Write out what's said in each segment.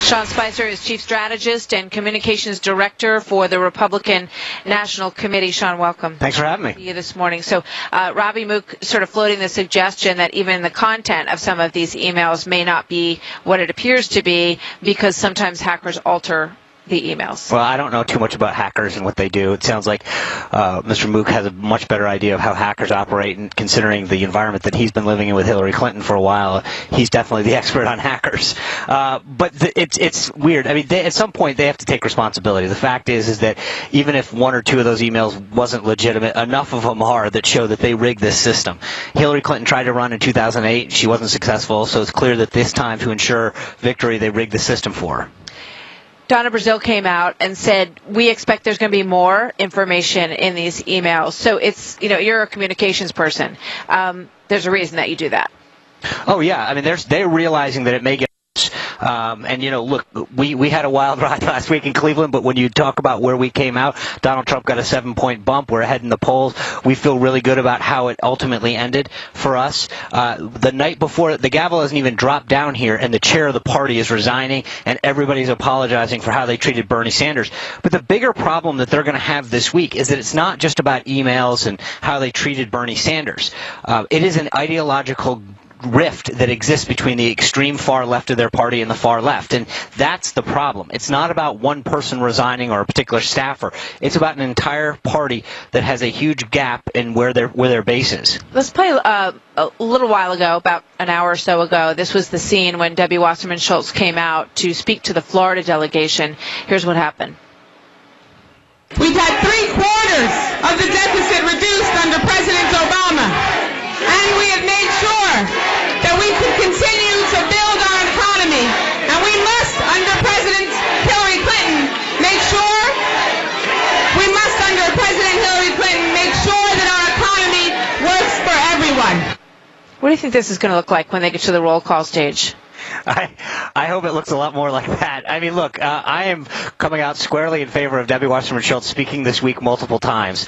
Sean Spicer is Chief Strategist and Communications Director for the Republican National Committee. Sean, welcome. Thanks for having me. To you this morning. So Robbie Mook sort of floating the suggestion that even the content of some of these emails may not be what it appears to be because sometimes hackers alter the emails. Well, I don't know too much about hackers and what they do. It sounds like Mr. Mook has a much better idea of how hackers operate, and considering the environment that he's been living in with Hillary Clinton for a while, he's definitely the expert on hackers. But it's weird. I mean, at some point they have to take responsibility. The fact is that even if one or two of those emails wasn't legitimate, enough of them are that show that they rigged this system. Hillary Clinton tried to run in 2008. She wasn't successful, so it's clear that this time, to ensure victory, they rigged the system for her. Donna Brazile came out and said, we expect there's going to be more information in these emails. So it's, you're a communications person. There's a reason that you do that. Oh, yeah. I mean, they're realizing that it may get and, look, we had a wild ride last week in Cleveland, but when you talk about where we came out, Donald Trump got a 7-point bump. We're ahead in the polls. We feel really good about how it ultimately ended for us. The night before, the gavel hasn't even dropped down here, and the chair of the party is resigning, and everybody's apologizing for how they treated Bernie Sanders. But the bigger problem that they're going to have this week is that it's not just about emails and how they treated Bernie Sanders. It is an ideological rift that exists between the extreme far left of their party and the far left, and that's the problem. It's not about one person resigning or a particular staffer. It's about an entire party that has a huge gap in where their base is. Let's play a little while ago, about an hour or so ago. This was the scene when Debbie Wasserman Schultz came out to speak to the Florida delegation. Here's what happened. We've had 3/4 of the deficit reduced under President Obama, and we have made sure that we can continue to build our economy, and we must, under President Hillary Clinton, make sure that our economy works for everyone. What do you think this is going to look like when they get to the roll call stage? I hope it looks a lot more like that. I mean, look, I am coming out squarely in favor of Debbie Wasserman Schultz speaking this week multiple times.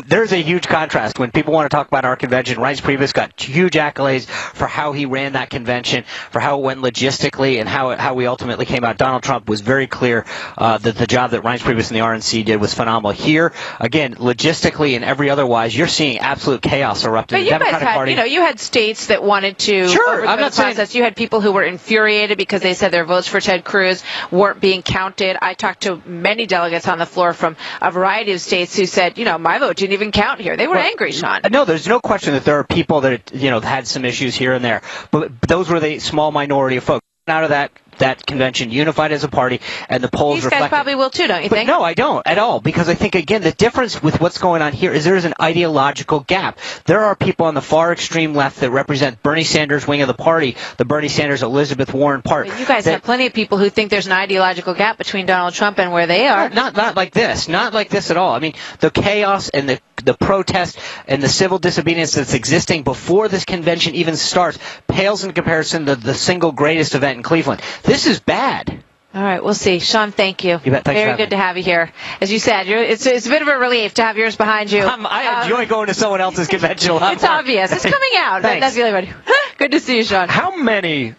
There's a huge contrast. When people want to talk about our convention, Reince Priebus got huge accolades for how he ran that convention, for how it went logistically, and how we ultimately came out. Donald Trump was very clear that the job that Reince Priebus and the RNC did was phenomenal. Here, again, logistically and every otherwise, you're seeing absolute chaos erupt in the Democratic Party. You had states that wanted to overthrow the process. You had people who were infuriated because they said their votes for Ted Cruz weren't being counted. I talked to many delegates on the floor from a variety of states who said, my vote didn't even count here. They were angry, Sean. No, there's no question that there are people that, had some issues here and there. But those were the small minority of folks. Out of that convention, unified as a party, and the polls These reflect. guys probably will too, don't you think? No, I don't at all, because I think, again, the difference with what's going on here is there is an ideological gap. There are people on the far extreme left that represent Bernie Sanders' wing of the party, the Bernie Sanders Elizabeth Warren part. But you guys have plenty of people who think there's an ideological gap between Donald Trump and where they are. Not like this. Not like this at all. I mean, the chaos and the protest and the civil disobedience that's existing before this convention even starts pales in comparison to the single greatest event in Cleveland. This is bad. All right, we'll see. Sean, thank you. You bet. Thanks Very good to have you here. As you said, it's a bit of a relief to have yours behind you. I enjoy going to someone else's convention. It's obvious. It's coming out. That's the other one. Good to see you, Sean. How many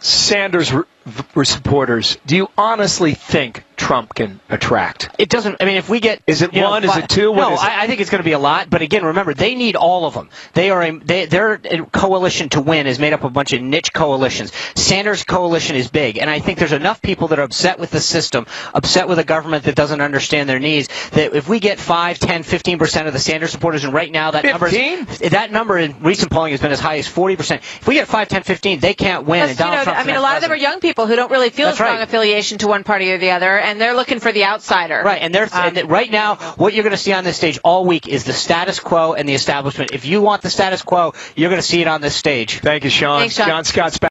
Sanders supporters do you honestly think Trump can attract? It doesn't. I mean, if we get, is it one? Is it two? No, I think it's going to be a lot. But again, remember, they need all of them. Their coalition to win is made up of a bunch of niche coalitions. Sanders' coalition is big, and I think there's enough people that are upset with the system, upset with a government that doesn't understand their needs, that if we get 5, 10, 15% of the Sanders supporters, and right now that number in recent polling has been as high as 40%. If we get 5, 10, 15, they can't win. And Donald Trump's a lot of them are young people who don't really feel a strong affiliation to one party or the other, and they're looking for the outsider. Right, and right now, what you're going to see on this stage all week is the status quo and the establishment. If you want the status quo, you're going to see it on this stage. Thank you, Sean. Thanks, Sean. John Scott's back.